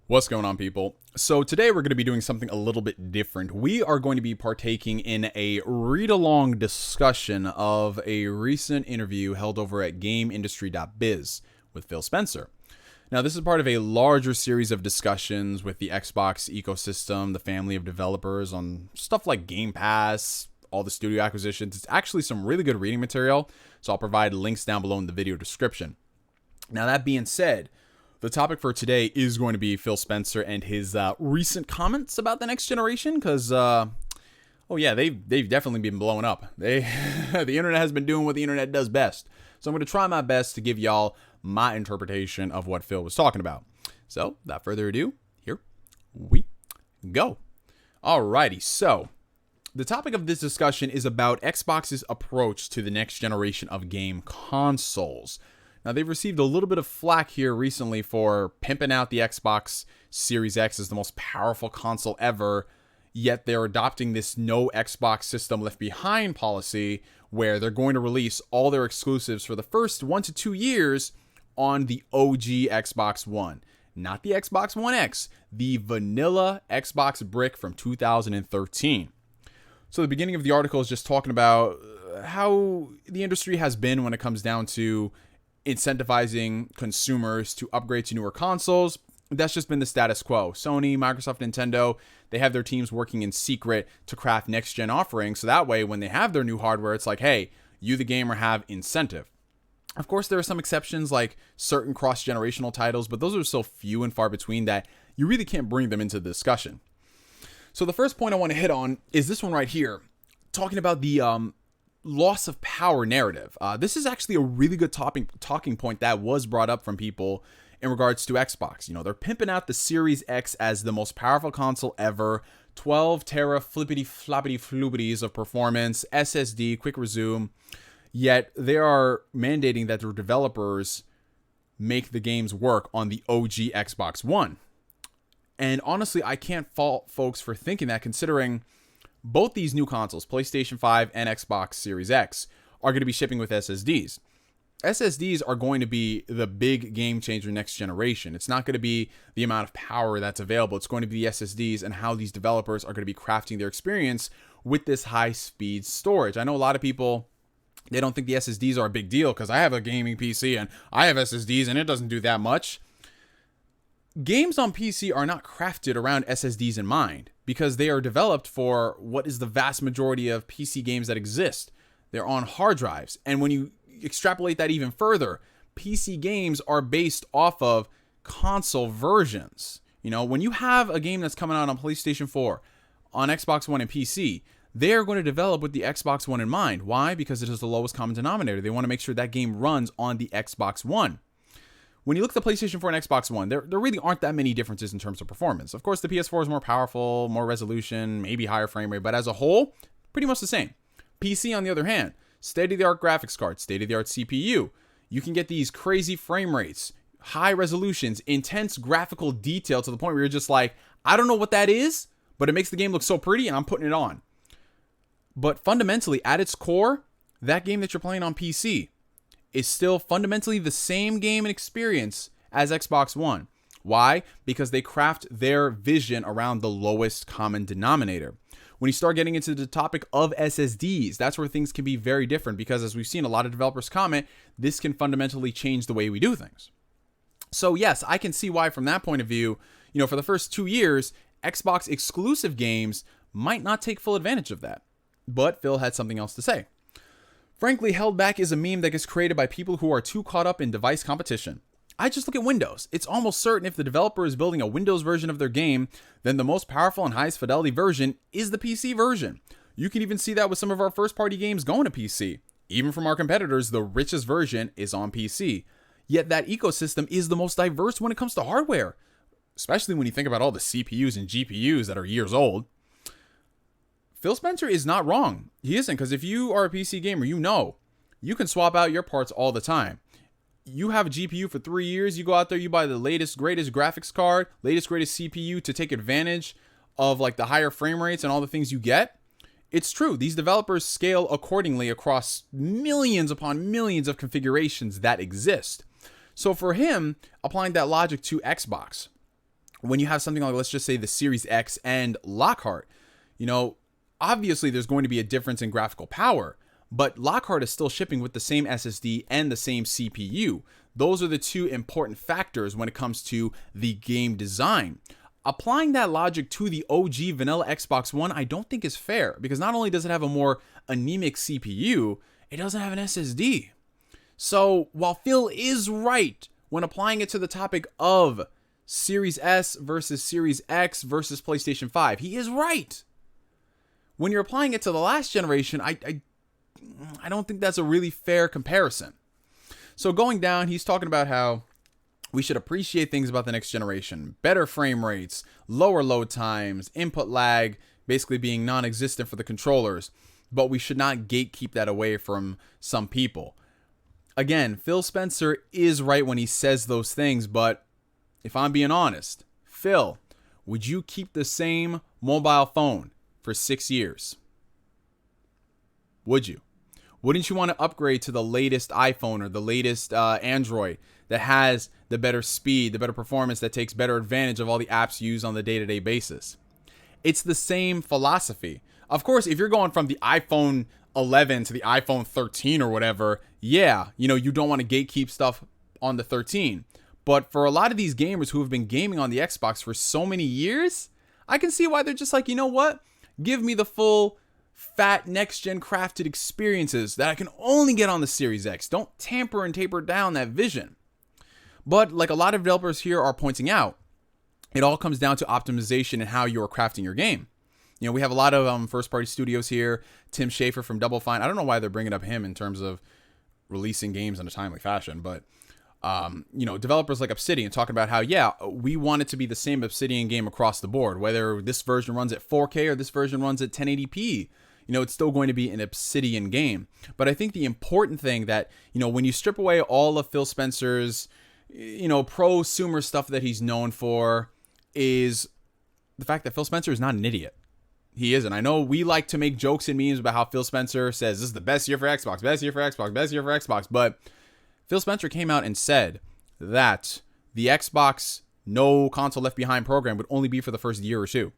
What's going on, people? So today we're going to be doing something a little bit different. We are going to be partaking in a read-along discussion of a recent interview held over at GameIndustry.biz with Phil Spencer. Now, this is part of a larger series of discussions with the Xbox ecosystem, the family of developers, on stuff like Game Pass, all the studio acquisitions. It's actually some really good reading material, so I'll provide links down below in the video description. Now, that being said, the topic for today is going to be Phil Spencer and his recent comments about the next generation, because, they've definitely been blowing up. The internet has been doing what the internet does best. So I'm going to try my best to give y'all my interpretation of what Phil was talking about. So, without further ado, here we go. Alrighty, so the topic of this discussion is about Xbox's approach to the next generation of game consoles. Now, they've received a little bit of flack here recently for pimping out the Xbox Series X as the most powerful console ever, yet they're adopting this no Xbox system left behind policy where they're going to release all their exclusives for the first 1 to 2 years on the OG Xbox One. Not the Xbox One X, the vanilla Xbox brick from 2013. So the beginning of the article is just talking about how the industry has been when it comes down to incentivizing consumers to upgrade to newer consoles. That's just been the status quo. Sony, Microsoft, Nintendo, they have their teams working in secret to craft next-gen offerings. So that way, when they have their new hardware, it's like, hey, you, the gamer, have incentive. Of course, there are some exceptions like certain cross-generational titles, but those are so few and far between that you really can't bring them into the discussion. So the first point I want to hit on is this one right here, talking about the loss of power narrative. This is actually a really good talking point that was brought up from people in regards to Xbox. You know, they're pimping out the Series X as the most powerful console ever, 12 tera flippity floppity floopities of performance, SSD, quick resume, yet they are mandating that their developers make the games work on the OG Xbox One. And honestly, I can't fault folks for thinking that, considering both these new consoles, PlayStation 5 and Xbox Series X, are going to be shipping with SSDs. SSDs are going to be the big game changer next generation. It's not going to be the amount of power that's available. It's going to be the SSDs and how these developers are going to be crafting their experience with this high-speed storage. I know a lot of people, they don't think the SSDs are a big deal because I have a gaming PC and I have SSDs and it doesn't do that much. Games on PC are not crafted around SSDs in mind because they are developed for what is the vast majority of PC games that exist. They're on hard drives. And when you extrapolate that even further, PC games are based off of console versions. You know, when you have a game that's coming out on PlayStation 4, on Xbox One and PC, they're going to develop with the Xbox One in mind. Why? Because it is the lowest common denominator. They want to make sure that game runs on the Xbox One. When you look at the PlayStation 4 and Xbox One, there really aren't that many differences in terms of performance. Of course, the PS4 is more powerful, more resolution, maybe higher frame rate, but as a whole, pretty much the same. PC, on the other hand, state-of-the-art graphics card, state-of-the-art CPU. You can get these crazy frame rates, high resolutions, intense graphical detail to the point where you're just like, I don't know what that is, but it makes the game look so pretty and I'm putting it on. But fundamentally, at its core, that game that you're playing on PC is still fundamentally the same game and experience as Xbox One. Why? Because they craft their vision around the lowest common denominator. When you start getting into the topic of SSDs, that's where things can be very different, because as we've seen a lot of developers comment, this can fundamentally change the way we do things. So yes, I can see why from that point of view, you know, for the first 2 years, Xbox exclusive games might not take full advantage of that. But Phil had something else to say. Frankly, held back is a meme that gets created by people who are too caught up in device competition. I just look at Windows. It's almost certain if the developer is building a Windows version of their game, then the most powerful and highest fidelity version is the PC version. You can even see that with some of our first-party games going to PC. Even from our competitors, the richest version is on PC. Yet that ecosystem is the most diverse when it comes to hardware, especially when you think about all the CPUs and GPUs that are years old. Phil Spencer is not wrong. He isn't, because if you are a PC gamer, you can swap out your parts all the time. You have a GPU for 3 years, you go out there, you buy the latest, greatest graphics card, latest, greatest CPU to take advantage of like the higher frame rates and all the things you get. It's true. These developers scale accordingly across millions upon millions of configurations that exist. So for him, applying that logic to Xbox, when you have something like, let's just say, the Series X and Lockhart, you know, obviously there's going to be a difference in graphical power, but Lockhart is still shipping with the same SSD and the same CPU. Those are the two important factors when it comes to the game design. Applying that logic to the OG vanilla Xbox One, I don't think is fair, because not only does it have a more anemic CPU, it doesn't have an SSD. So while Phil is right when applying it to the topic of Series S versus Series X versus PlayStation 5, he is right. When you're applying it to the last generation, I don't think that's a really fair comparison. So going down, he's talking about how we should appreciate things about the next generation: better frame rates, lower load times, input lag basically being non-existent for the controllers, but we should not gatekeep that away from some people. Again, Phil Spencer is right when he says those things, but if I'm being honest, Phil, would you keep the same mobile phone for 6 years? Would you? Wouldn't you want to upgrade to the latest iPhone or the latest Android that has the better speed, the better performance, that takes better advantage of all the apps used on the day-to-day basis? It's the same philosophy. Of course, if you're going from the iPhone 11 to the iPhone 13 or whatever, yeah, you know, you don't want to gatekeep stuff on the 13. But for a lot of these gamers who have been gaming on the Xbox for so many years, I can see why they're just like, you know what? Give me the full fat next-gen crafted experiences that I can only get on the Series X. Don't tamper and taper down that vision. But like a lot of developers here are pointing out, it all comes down to optimization and how you're crafting your game. You know, we have a lot of first-party studios here. Tim Schafer from Double Fine. I don't know why they're bringing up him in terms of releasing games in a timely fashion, but you know, developers like Obsidian talking about how, yeah, we want it to be the same Obsidian game across the board, whether this version runs at 4K or this version runs at 1080p. You know, it's still going to be an Obsidian game. But I think the important thing that, you know, when you strip away all of Phil Spencer's, you know, prosumer stuff that he's known for, is the fact that Phil Spencer is not an idiot. He isn't. I know we like to make jokes and memes about how Phil Spencer says this is the best year for Xbox, best year for Xbox, best year for Xbox. But Phil Spencer came out and said that the Xbox No Console Left Behind program would only be for the first year or two.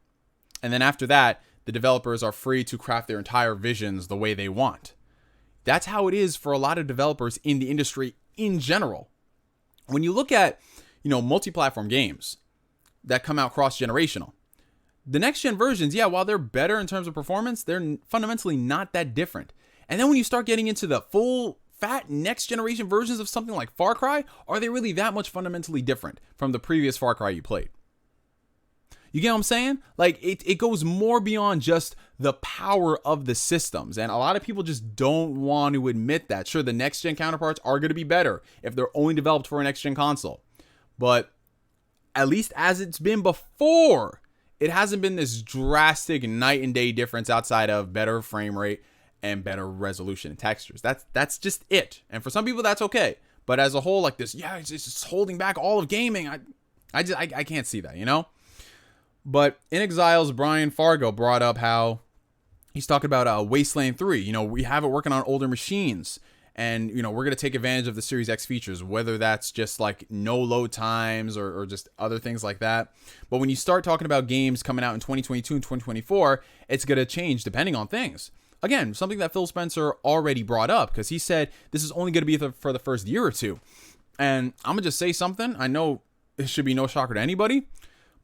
And then after that, the developers are free to craft their entire visions the way they want. That's how it is for a lot of developers in the industry in general. When you look at, you know, multi-platform games that come out cross-generational, the next-gen versions, yeah, while they're better in terms of performance, they're fundamentally not that different. And then when you start getting into the full fat next-generation versions of something like Far Cry, are they really that much fundamentally different from the previous Far Cry you played? You get what I'm saying? Like, it goes more beyond just the power of the systems. And a lot of people just don't want to admit that. Sure, the next-gen counterparts are going to be better if they're only developed for a next-gen console. But at least as it's been before, it hasn't been this drastic night and day difference outside of better frame rate and better resolution and textures. That's just it. And for some people, that's okay. But as a whole, like this, yeah, it's just holding back all of gaming. I can't see that, you know? But In Exile's Brian Fargo brought up how he's talking about Wasteland 3. You know, we have it working on older machines. And, you know, we're going to take advantage of the Series X features, whether that's just like no load times or just other things like that. But when you start talking about games coming out in 2022 and 2024, it's going to change depending on things. Again, something that Phil Spencer already brought up, because he said this is only going to be for the first year or two. And I'm going to just say something. I know it should be no shocker to anybody,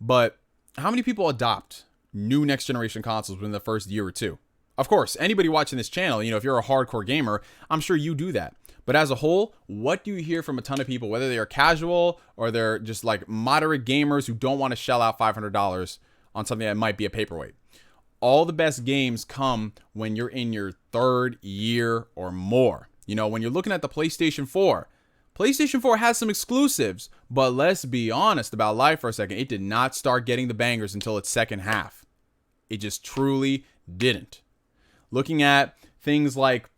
but how many people adopt new next generation consoles within the first year or two? Of course, anybody watching this channel, you know, if you're a hardcore gamer, I'm sure you do that. But as a whole, what do you hear from a ton of people, whether they are casual or they're just like moderate gamers who don't want to shell out $500 on something that might be a paperweight? All the best games come when you're in your third year or more. You know, when you're looking at the PlayStation 4, PlayStation 4 has some exclusives, but let's be honest about life for a second. It did not start getting the bangers until its second half. It just truly didn't. Looking at things like,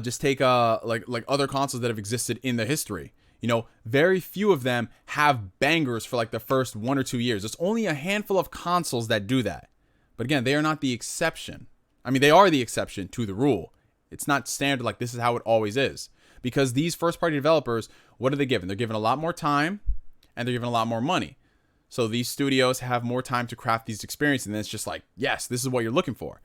just take like other consoles that have existed in the history. You know, very few of them have bangers for like the first 1 or 2 years. There's only a handful of consoles that do that. But again, they are not the exception. I mean, they are the exception to the rule. It's not standard like this is how it always is. Because these first-party developers, what are they given? They're given a lot more time, and they're given a lot more money. So these studios have more time to craft these experiences, and then it's just like, yes, this is what you're looking for.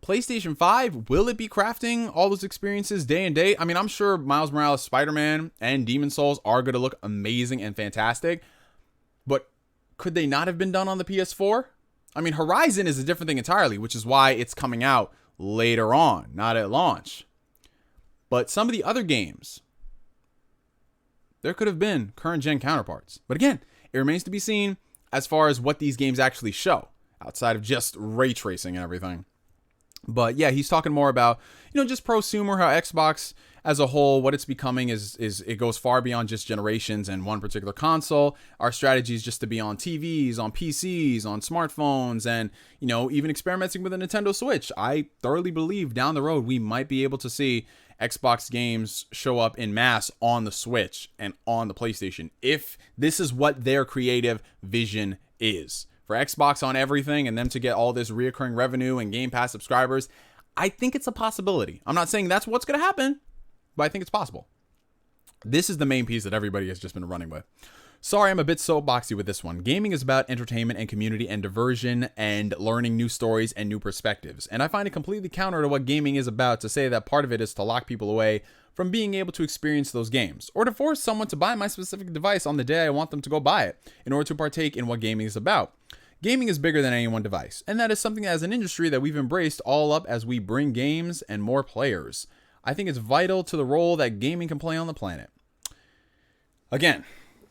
PlayStation 5, will it be crafting all those experiences day and day? I mean, I'm sure Miles Morales, Spider-Man, and Demon's Souls are going to look amazing and fantastic, but could they not have been done on the PS4? I mean, Horizon is a different thing entirely, which is why it's coming out later on, not at launch. But some of the other games, there could have been current gen counterparts. But again, it remains to be seen as far as what these games actually show, outside of just ray tracing and everything. But yeah, he's talking more about, just prosumer, how Xbox as a whole, what it's becoming is it goes far beyond just generations and one particular console. Our strategy is just to be on TVs, on PCs, on smartphones, and, even experimenting with a Nintendo Switch. I thoroughly believe down the road, we might be able to see Xbox games show up in mass on the Switch and on the PlayStation, if this is what their creative vision is. For Xbox on everything and them to get all this reoccurring revenue and Game Pass subscribers, I think it's a possibility. I'm not saying that's what's going to happen, but I think it's possible. This is the main piece that everybody has just been running with. Sorry, I'm a bit soapboxy with this one. Gaming is about entertainment and community and diversion and learning new stories and new perspectives. And I find it completely counter to what gaming is about to say that part of it is to lock people away from being able to experience those games, or to force someone to buy my specific device on the day I want them to go buy it in order to partake in what gaming is about. Gaming is bigger than any one device, and that is something as an industry that we've embraced all up as we bring games and more players. I think it's vital to the role that gaming can play on the planet. Again,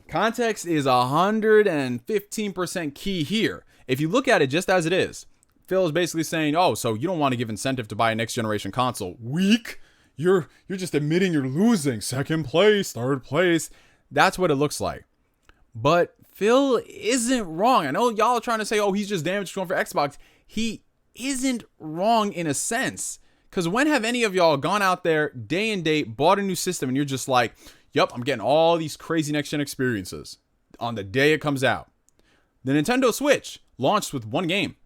context is 115% key here. If you look at it just as it is, Phil is basically saying, oh, so you don't want to give incentive to buy a next generation console. Weak. You're just admitting you're losing. Second place, third place. That's what it looks like. But Phil isn't wrong. I know y'all are trying to say, oh, he's just damage control for Xbox. He isn't wrong in a sense. Because when have any of y'all gone out there day and date, bought a new system, and you're just like, yep, I'm getting all these crazy next-gen experiences on the day it comes out? The Nintendo Switch launched with one game.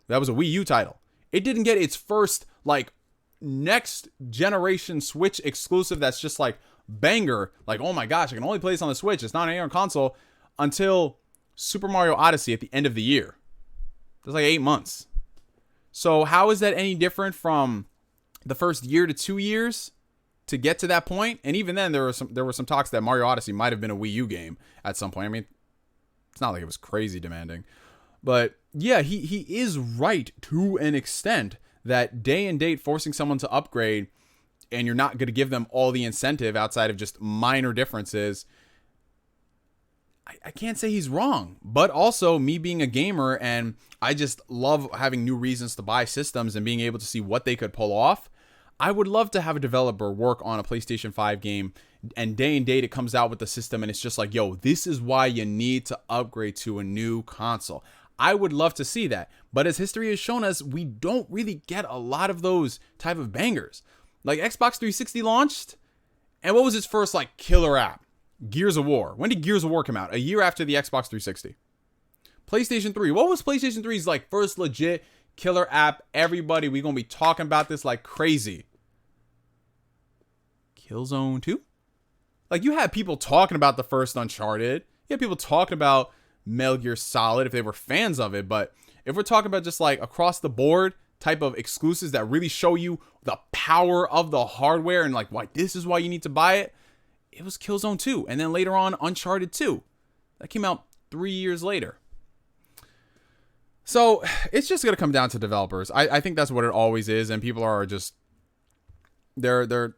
That was a Wii U title. It didn't get its first, next generation Switch exclusive that's just banger, oh my gosh, I can only play this on the Switch, it's not any other console, until Super Mario Odyssey at the end of the year. That's 8 months. So how is that any different from the first year to 2 years to get to that point? And even then, there were some talks that Mario Odyssey might have been a Wii U game at some point. I mean, it's not like it was crazy demanding. But yeah, he is right to an extent that day and date forcing someone to upgrade and you're not going to give them all the incentive outside of just minor differences. I can't say he's wrong, but also me being a gamer and I just love having new reasons to buy systems and being able to see what they could pull off. I would love to have a developer work on a PlayStation 5 game and day and date it comes out with the system and it's just yo, this is why you need to upgrade to a new console. I would love to see that. But as history has shown us, we don't really get a lot of those type of bangers. Xbox 360 launched, and what was its first killer app? Gears of War. When did Gears of War come out? A year after the Xbox 360. PlayStation 3. What was PlayStation 3's first legit killer app? Everybody, we gonna be talking about this like crazy. Killzone 2? You had people talking about the first Uncharted. You had people talking about Metal Gear Solid if they were fans of it. But if we're talking about just across the board type of exclusives that really show you the power of the hardware and why this is why you need to buy it, it was Killzone 2. And then later on, Uncharted 2. That came out 3 years later. So it's just going to come down to developers. I think that's what it always is. And people are just, they're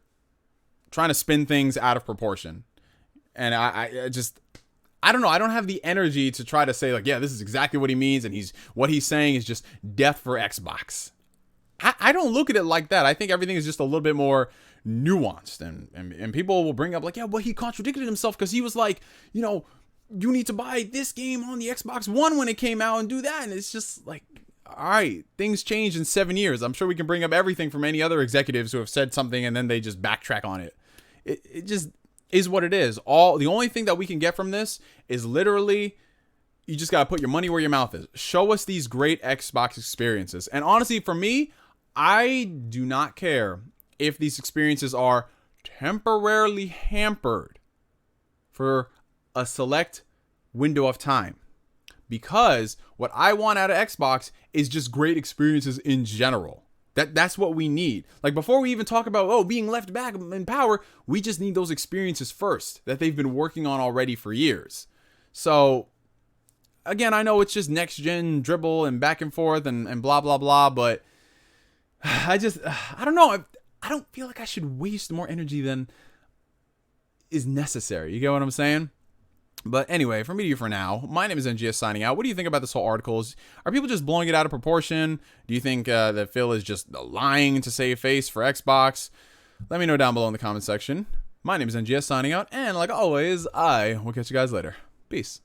trying to spin things out of proportion. And I don't know. I don't have the energy to try to say yeah, this is exactly what he means. And what he's saying is just death for Xbox. I don't look at it like that. I think everything is just a little bit more nuanced. And people will bring up yeah, well, he contradicted himself because he was you need to buy this game on the Xbox One when it came out and do that. And it's just all right, things change in 7 years. I'm sure we can bring up everything from any other executives who have said something and then they just backtrack on it. It just is what it is. The only thing that we can get from this is literally you just got to put your money where your mouth is. Show us these great Xbox experiences. And honestly, for me, I do not care if these experiences are temporarily hampered for a select window of time. Because what I want out of Xbox is just great experiences in general. That's what we need. Like, before we even talk about, being left back in power, we just need those experiences first that they've been working on already for years. So, again, I know it's just next gen dribble and back and forth and blah, blah, blah, but I don't know. I don't feel like I should waste more energy than is necessary. You get what I'm saying? But anyway, from me to you for now, my name is NGS signing out. What do you think about this whole article? Are people just blowing it out of proportion? Do you think that Phil is just lying to save face for Xbox? Let me know down below in the comment section. My name is NGS signing out, and like always, I will catch you guys later. Peace.